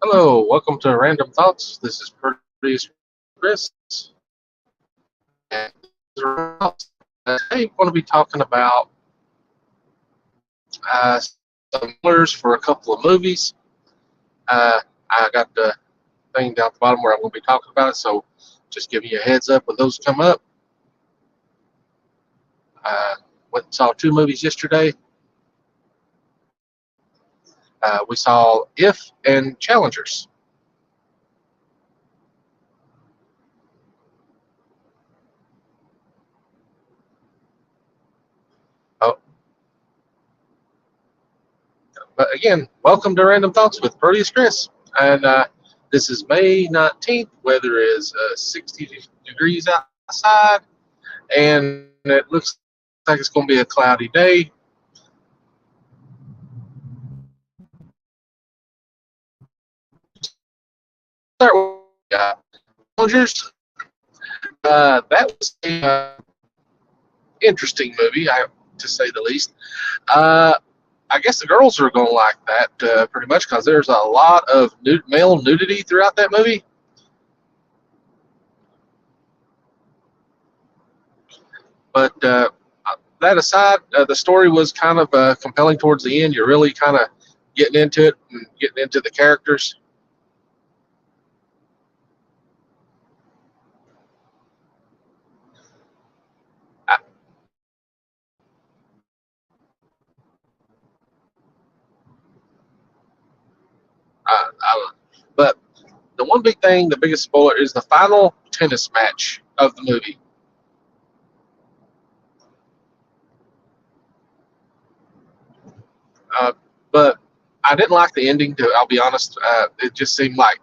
Hello, welcome to Random Thoughts. This is Proteus Chris. And today we're going to be talking about some spoilers for a couple of movies. I got the thing down at the bottom where I'm going to be talking about it, so just giving you a heads up when those come up. Went and saw two movies yesterday. We saw If and Challengers. Oh, but again, welcome to Random Thoughts with Proteus Chris. And this is May 19th. Weather is 60 degrees outside, and it looks like it's going to be a cloudy day. Start with Challengers. That was an interesting movie, to say the least. I guess the girls are going to like that pretty much because there's a lot of male nudity throughout that movie. But that aside, the story was kind of compelling towards the end. You're really kind of getting into it and getting into the characters. But the one big thing, the biggest spoiler, is the final tennis match of the movie. But I didn't like the ending. I'll be honest. It just seemed like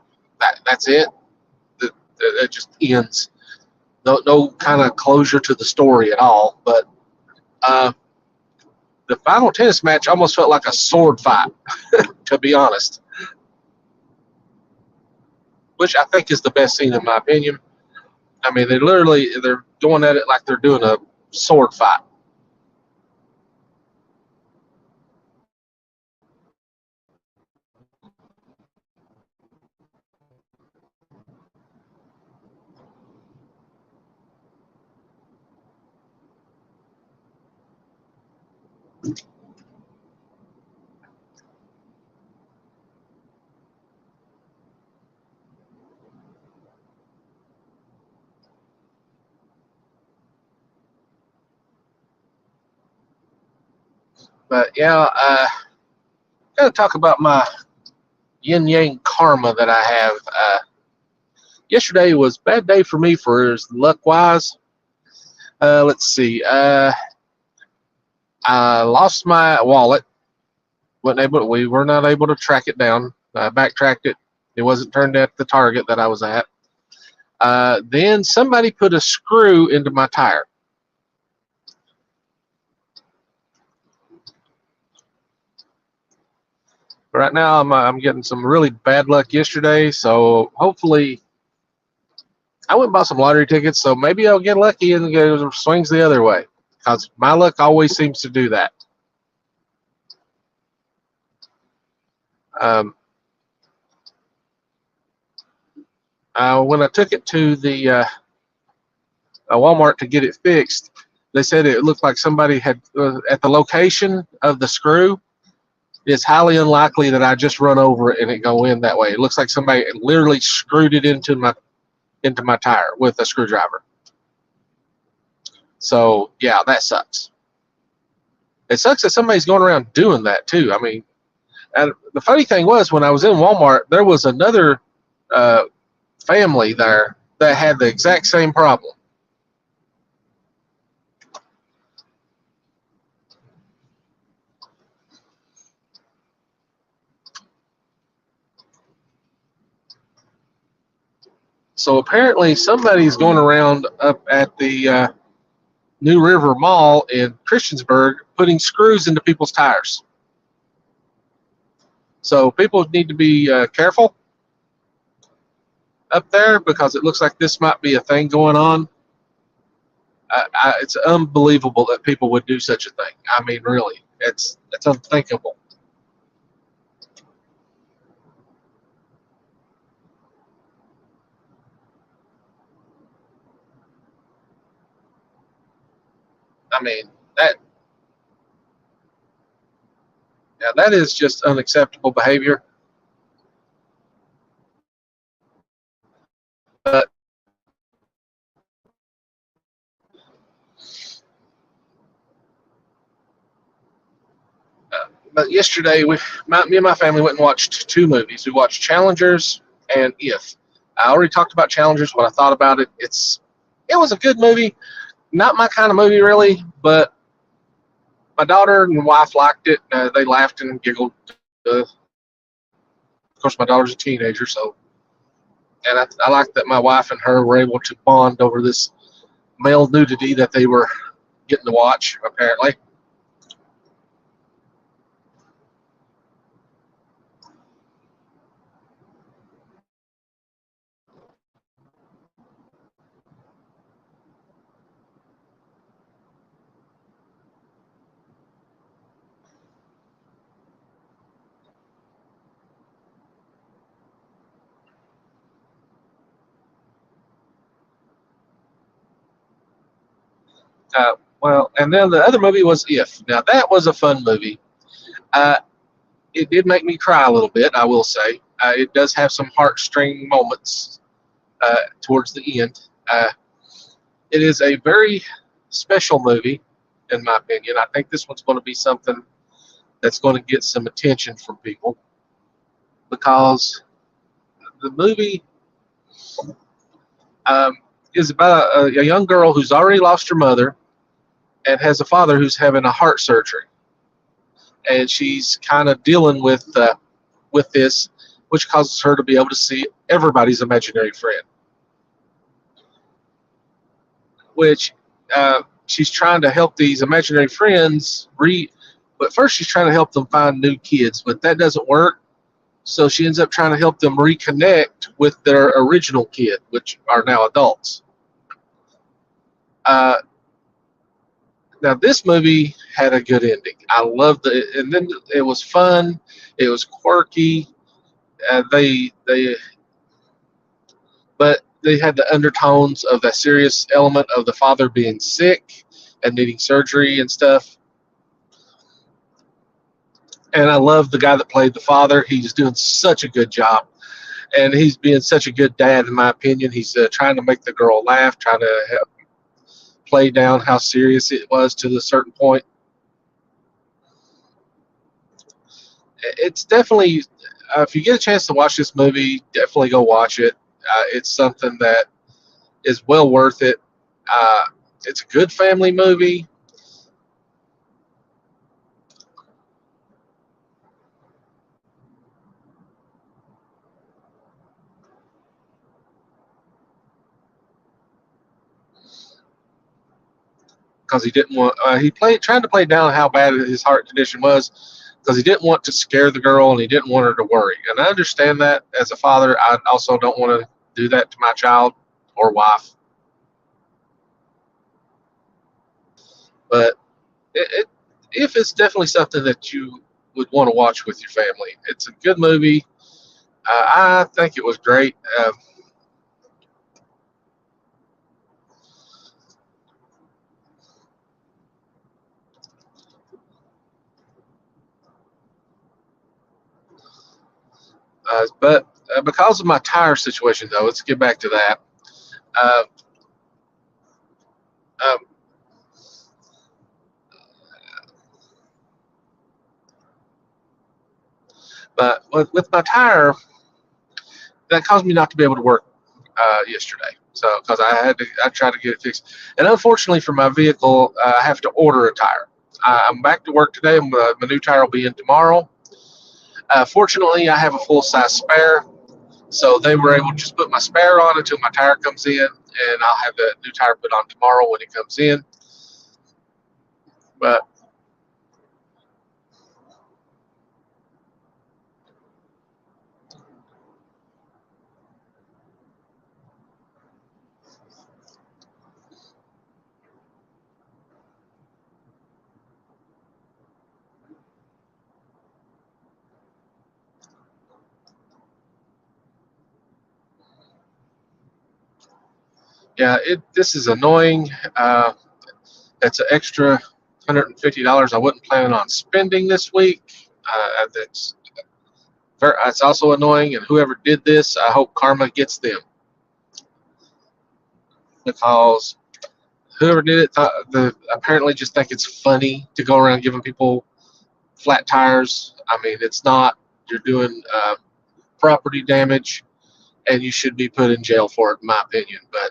that's it. It just ends. No kind of closure to the story at all. But the final tennis match almost felt like a sword fight, to be honest. Which I think is the best scene in my opinion. I mean, they're going at it like they're doing a sword fight. But yeah, gotta talk about my yin yang karma that I have. Yesterday was a bad day for me for luck wise. Let's see. I lost my wallet. We were not able to track it down. I backtracked it. It wasn't turned at the Target that I was at. Then somebody put a screw into my tire. Right now, I'm getting some really bad luck yesterday, so hopefully, I went and bought some lottery tickets, so maybe I'll get lucky and it swings the other way, because my luck always seems to do that. When I took it to the Walmart to get it fixed, they said it looked like somebody had, at the location of the screw, it's highly unlikely that I just run over it and it go in that way. It looks like somebody literally screwed it into my tire with a screwdriver. So yeah, that sucks. It sucks that somebody's going around doing that too. I mean, and the funny thing was, when I was in Walmart, there was another family there that had the exact same problem. So apparently somebody's going around up at the New River Mall in Christiansburg putting screws into people's tires. So people need to be careful up there, because it looks like this might be a thing going on. It's unbelievable that people would do such a thing. I mean, really, it's unthinkable. I mean, that yeah, that is just unacceptable behavior. But but yesterday, me and my family went and watched two movies. We watched Challengers and If. I already talked about Challengers. What I thought about it, it was a good movie. Not my kind of movie really, but my daughter and wife liked it. They laughed and giggled. Of course, my daughter's a teenager, so and I like that my wife and her were able to bond over this male nudity that they were getting to watch. Apparently, well, and then the other movie was If. Now that was a fun movie. Uh, it did make me cry a little bit, I will say. It does have some heartstring moments towards the end. It is a very special movie, in my opinion. I think this one's going to be something that's going to get some attention from people because the movie um, is about a young girl who's already lost her mother and has a father who's having a heart surgery, and she's kind of dealing with this, which causes her to be able to see everybody's imaginary friend, which she's trying to help these imaginary friends but first she's trying to help them find new kids, but that doesn't work. So she ends up trying to help them reconnect with their original kid, which are now adults. Uh, Now this movie had a good ending. I loved it, and then it was fun. It was quirky. They but they had the undertones of that serious element of the father being sick and needing surgery and stuff. And I love the guy that played the father. He's doing such a good job, and he's being such a good dad, in my opinion. He's trying to make the girl laugh, trying to help play down how serious it was to a certain point. It's definitely, if you get a chance to watch this movie, definitely go watch it. It's something that is well worth it. Uh, it's a good family movie. Because he didn't want he played trying to play down how bad his heart condition was because he didn't want to scare the girl and he didn't want her to worry. And I understand that as a father. I also don't want to do that to my child or wife. But it if it's definitely something that you would want to watch with your family. It's a good movie. I think it was great. But because of my tire situation, though, let's get back to that. Uh, um, but with my tire, that caused me not to be able to work yesterday. So because I tried to get it fixed, and unfortunately for my vehicle, I have to order a tire. I'm back to work today. My new tire will be in tomorrow. Fortunately, I have a full size spare, so they were able to just put my spare on until my tire comes in, and I'll have the new tire put on tomorrow when it comes in. But yeah, this is annoying. That's an extra $150 I wasn't planning on spending this week. That's also annoying, and whoever did this, I hope karma gets them, because whoever did it apparently just think it's funny to go around giving people flat tires. I mean, it's not. You're doing property damage, and you should be put in jail for it, in my opinion. But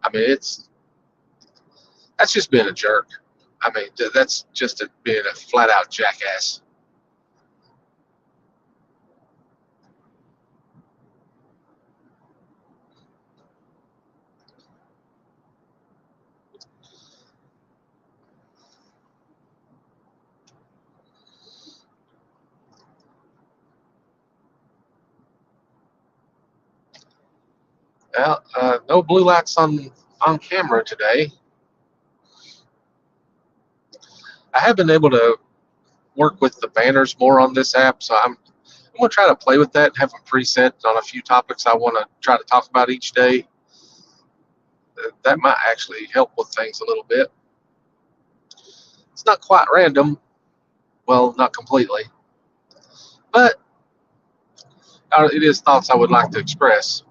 I mean, that's just being a jerk. I mean, that's just being a flat out jackass. Well, no blue lights on camera today. I have been able to work with the banners more on this app, so I'm gonna try to play with that and have them preset on a few topics I want to try to talk about each day. That might actually help with things a little bit. It's not quite random, well, not completely, but it is thoughts I would like to express.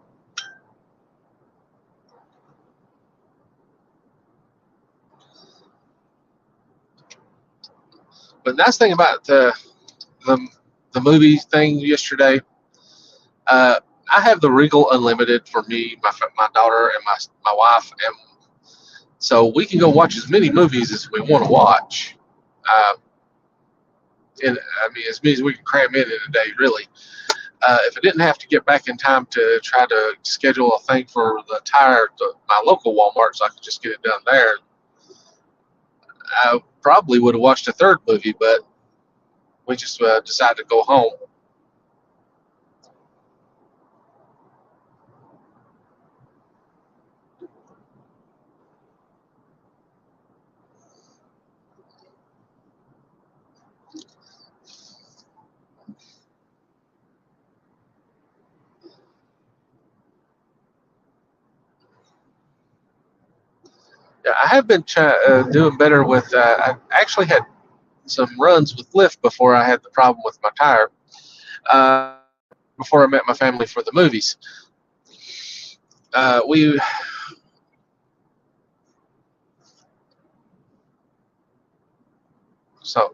But nice thing about the, the movie thing yesterday, uh, I have the Regal Unlimited for me, my daughter, and my wife, and so we can go watch as many movies as we want to watch. Uh, and I mean, as many as we can cram in a day, really. If I didn't have to get back in time to try to schedule a thing for the tire at my local Walmart so I could just get it done there, I probably would have watched a third movie, but we just decided to go home. Yeah, I have been doing better with. I actually had some runs with Lyft before I had the problem with my tire. Uh, Before I met my family for the movies, we so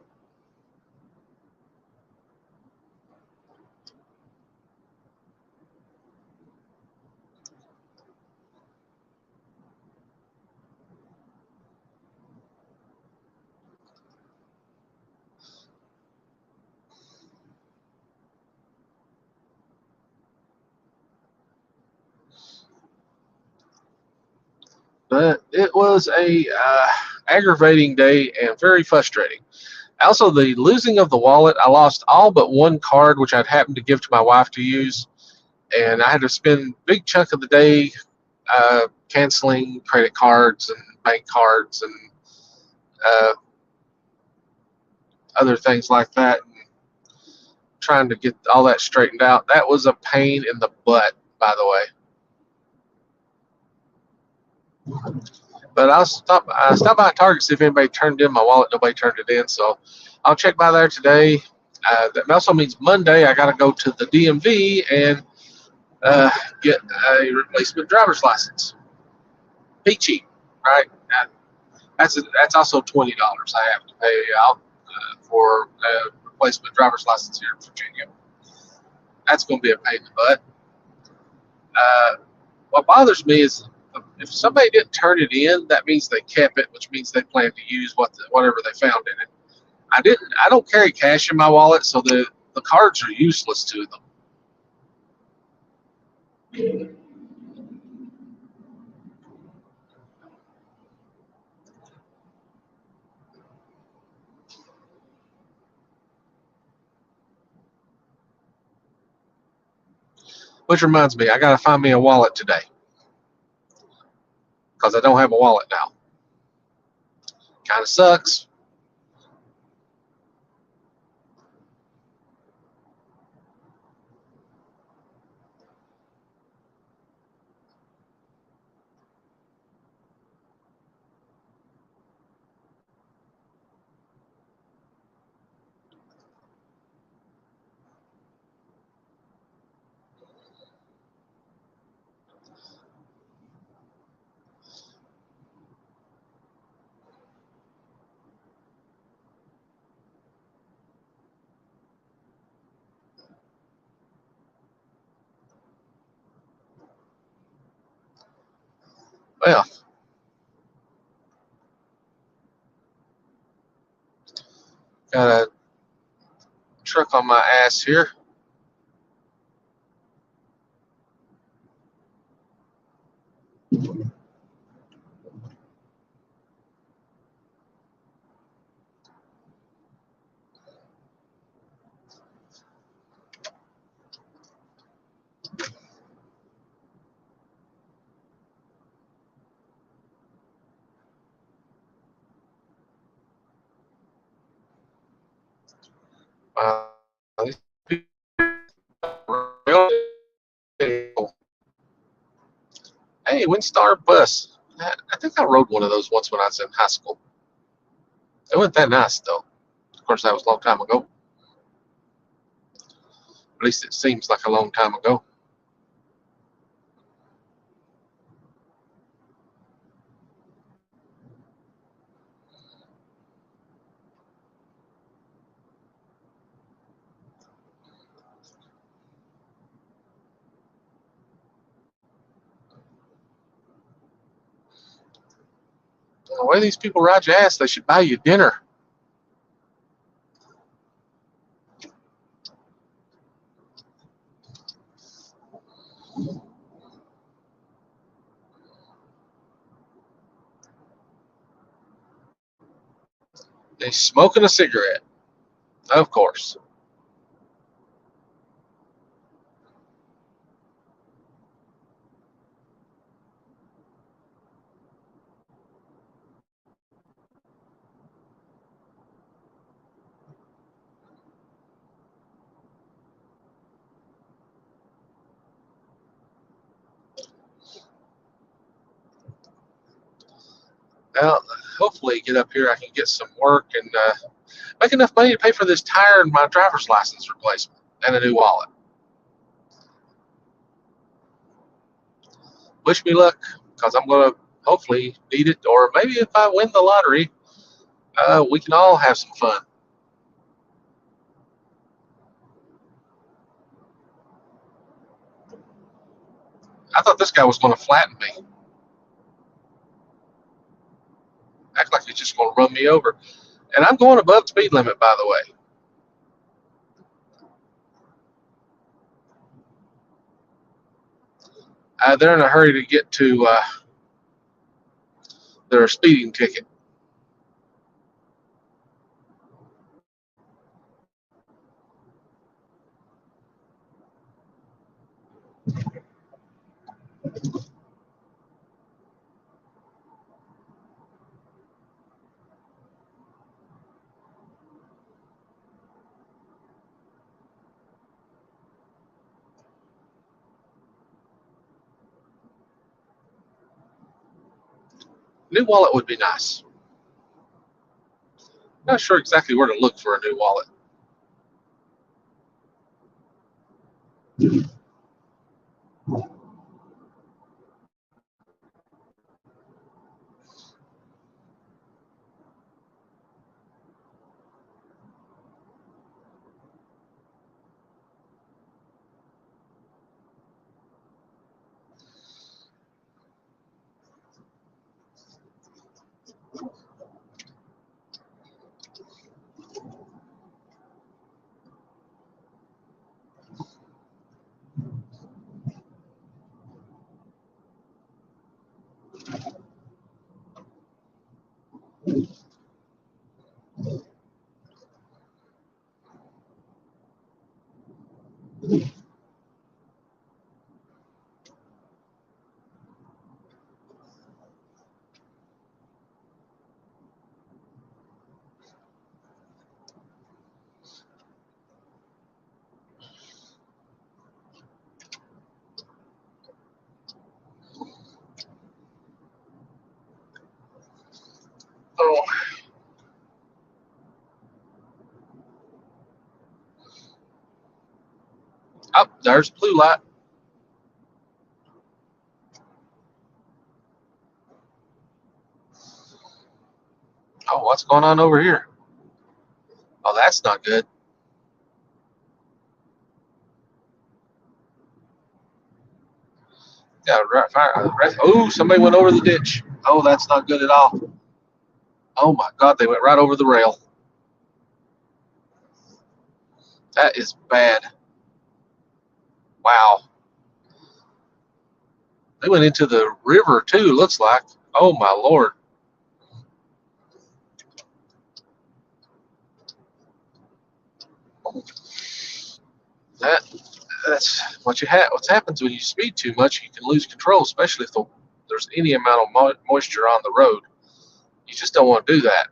but it was a aggravating day and very frustrating. Also, the losing of the wallet, I lost all but one card, which I'd happened to give to my wife to use, and I had to spend a big chunk of the day canceling credit cards and bank cards and uh, other things like that, and trying to get all that straightened out. That was a pain in the butt, by the way. But I stopped by Target to see if anybody turned in my wallet. Nobody turned it in, so I'll check by there today. That also means Monday I got to go to the DMV and get a replacement driver's license. Peachy, right? That's also $20 I have to pay out for a replacement driver's license here in Virginia. That's going to be a pain in the butt. What bothers me is if somebody didn't turn it in, that means they kept it, which means they plan to use whatever they found in it. I don't carry cash in my wallet, so the cards are useless to them. Which reminds me, I got to find me a wallet today because I don't have a wallet now. Kind of sucks. Well, got a truck on my ass here. Uh, these people are real. Hey, Windstar bus. I think I rode one of those once when I was in high school. It wasn't that nice, though. Of course, that was a long time ago. At least it seems like a long time ago. The way these people ride your ass, they should buy you dinner. They smoking a cigarette, of course. Well, hopefully, get up here, I can get some work and make enough money to pay for this tire and my driver's license replacement and a new wallet. Wish me luck, because I'm going to hopefully need it, or maybe if I win the lottery, we can all have some fun. I thought this guy was going to flatten me. Act like he's just going to run me over. And I'm going above the speed limit, by the way. They're in a hurry to get to their speeding ticket. New wallet would be nice. Not sure exactly where to look for a new wallet. there's blue light. Oh, what's going on over here? Oh, that's not good. Yeah, right, fire. Oh, somebody went over the ditch. Oh, that's not good at all. Oh my God, they went right over the rail. That is bad. Wow. They went into the river too, looks like. Oh my Lord. That that's what you have. What happens when you speed too much? You can lose control, especially if there's any amount of moisture on the road. You just don't want to do that.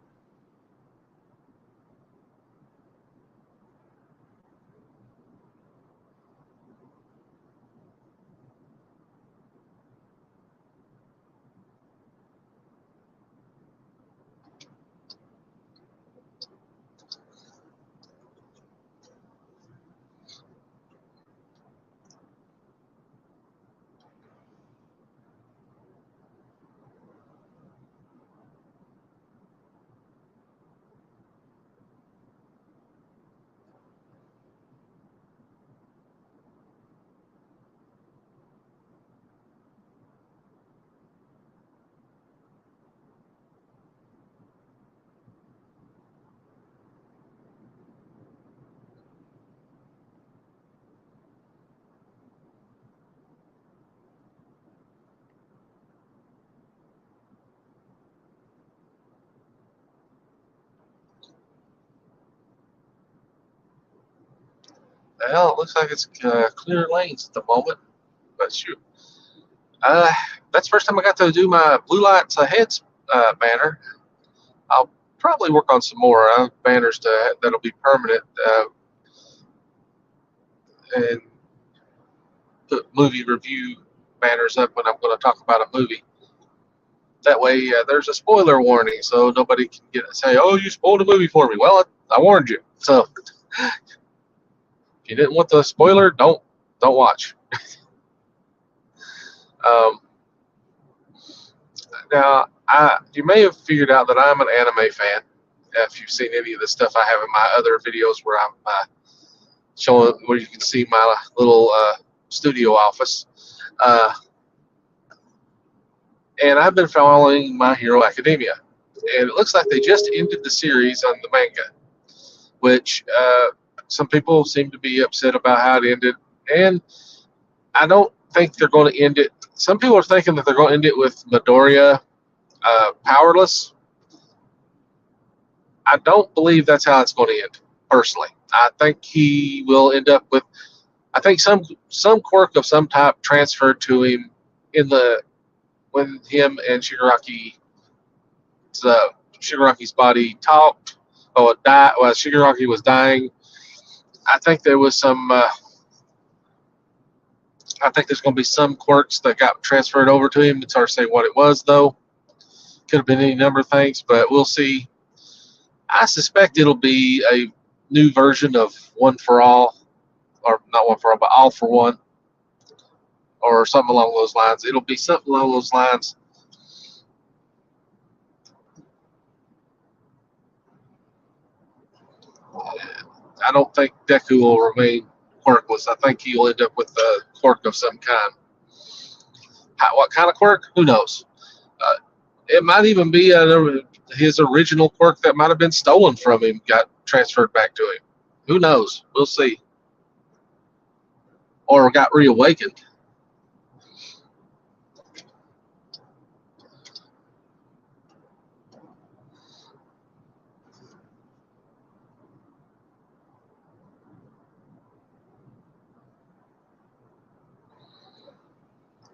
Well, it looks like it's clear lanes at the moment. But shoot, uh, that's the first time I got to do my blue lights ahead banner. I'll probably work on some more banners that'll be permanent and put movie review banners up when I'm going to talk about a movie. That way, there's a spoiler warning, so nobody can say, "Oh, you spoiled a movie for me." Well, I warned you. So if you didn't want the spoiler, don't watch. Um, Now, you may have figured out that I'm an anime fan. If you've seen any of the stuff I have in my other videos where I'm showing, where you can see my little studio office. Uh, and I've been following My Hero Academia. And it looks like they just ended the series on the manga, which some people seem to be upset about how it ended. And I don't think they're going to end it. Some people are thinking that they're going to end it with Midoriya powerless. I don't believe that's how it's going to end, personally. I think he will end up with, I think some quirk of some type transferred to him in the when him and Shigaraki's body talked or died while Shigaraki was dying. I think there was some. I think there's going to be some quirks that got transferred over to him. It's hard to say what it was, though. Could have been any number of things, but we'll see. I suspect it'll be a new version of One for All, or not One for All, but All for One, or something along those lines. It'll be something along those lines. I don't think Deku will remain quirkless. I think he'll end up with a quirk of some kind. What kind of quirk? Who knows? Uh, it might even be his original quirk that might have been stolen from him, got transferred back to him. Who knows? We'll see. Or got reawakened.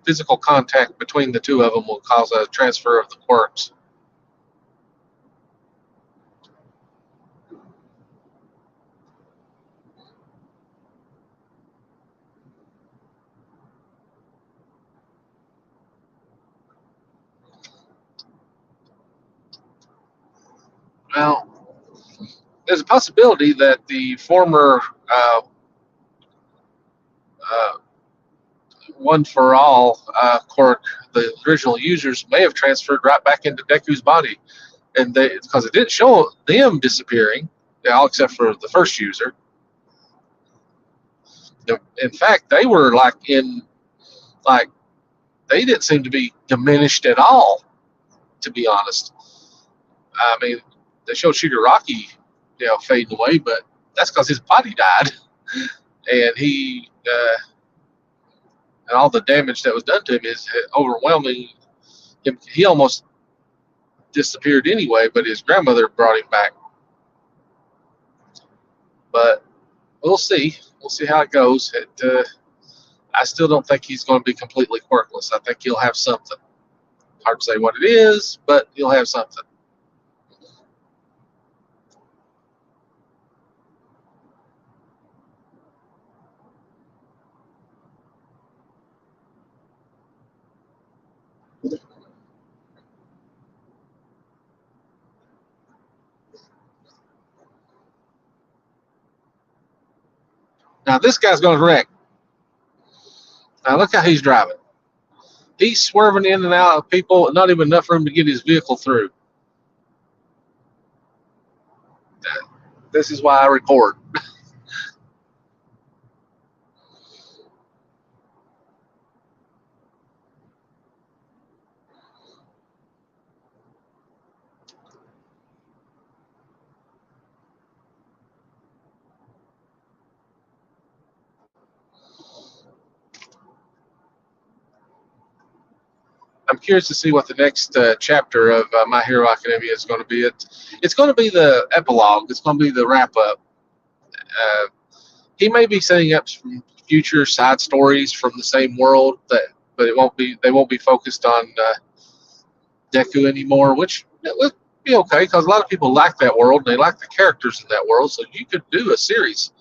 Physical contact between the two of them will cause a transfer of the quirks. Well, there's a possibility that the former one for all quirk, the original users may have transferred right back into Deku's body, and they because it didn't show them disappearing, all except for the first user. In fact, they were like they didn't seem to be diminished at all. To be honest, I mean, they showed Shigaraki, fading away, but that's because his body died, and and all the damage that was done to him is overwhelming. He almost disappeared anyway, but his grandmother brought him back. But we'll see. We'll see how it goes. I still don't think he's going to be completely quirkless. I think he'll have something. Hard to say what it is, but he'll have something. Now this guy's going to wreck. Now look how he's driving. He's swerving in and out of people, not even enough room to get his vehicle through. This is why I record. I'm curious to see what the next chapter of My Hero Academia is going to be. It's going to be the epilogue. It's going to be the wrap up. He may be setting up some future side stories from the same world, but it won't be. They won't be focused on Deku anymore, which it would be okay because a lot of people like that world and they like the characters in that world. So you could do a series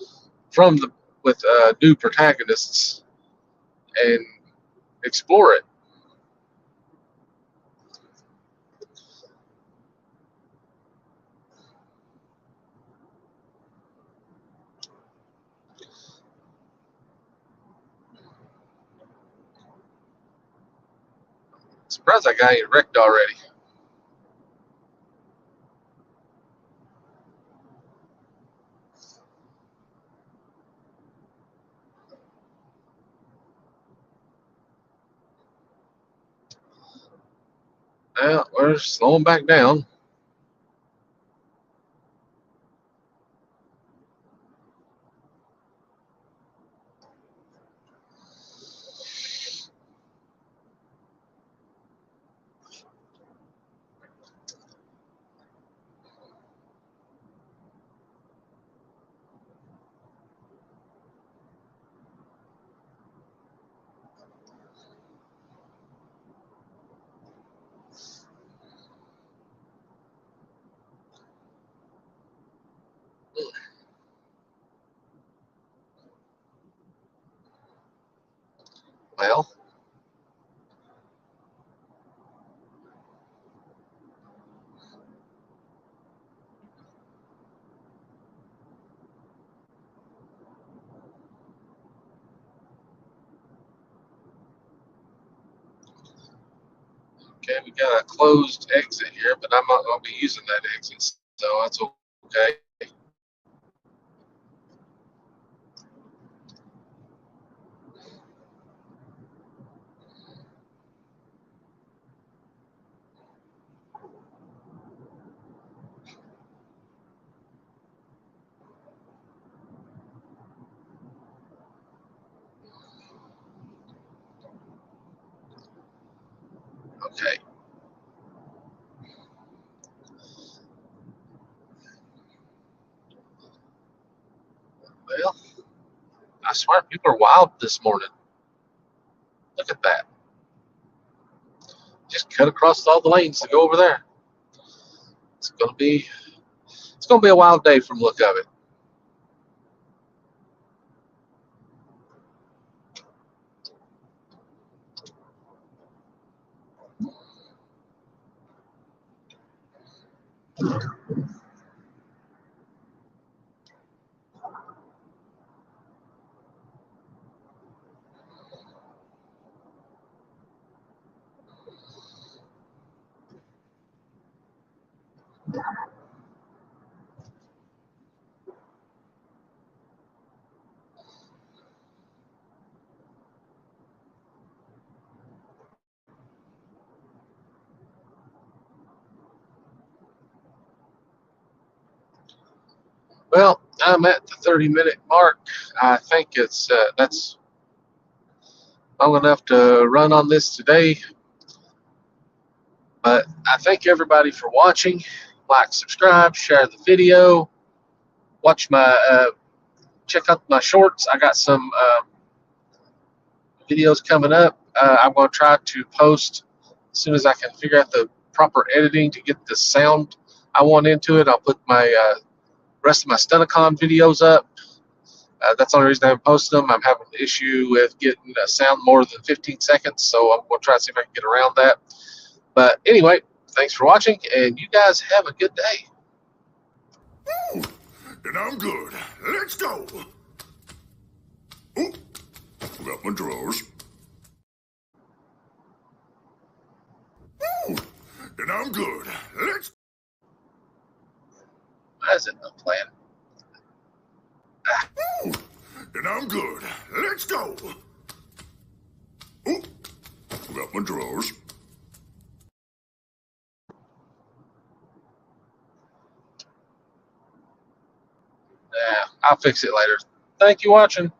with new protagonists and explore it. Surprised that guy ain't wrecked already. Well, we're slowing back down. Well, okay, we got a closed exit here, but I'm not going to be using that exit, so that's okay. Okay. Well, I swear people are wild this morning. Look at that. Just cut across all the lanes to go over there. It's gonna be a wild day from the look of it. Well, I'm at the 30-minute mark. I think that's long enough to run on this today. But I thank everybody for watching. Like, subscribe, share the video, watch check out my shorts. I got some videos coming up. I'm going to try to post as soon as I can figure out the proper editing to get the sound I want into it. I'll put my rest of my Stunticon videos up. That's the only reason I haven't posted them. I'm having an issue with getting a sound more than 15 seconds, so I'm going to try to see if I can get around that. But anyway, thanks for watching, and you guys have a good day. Ooh, then I'm good. Let's go. Oh, forgot my drawers. Ooh, then I'm good. Let's. Why is it no plan? Ooh, then I'm good. Let's go. Oh, forgot my drawers. I'll fix it later. Thank you for watching.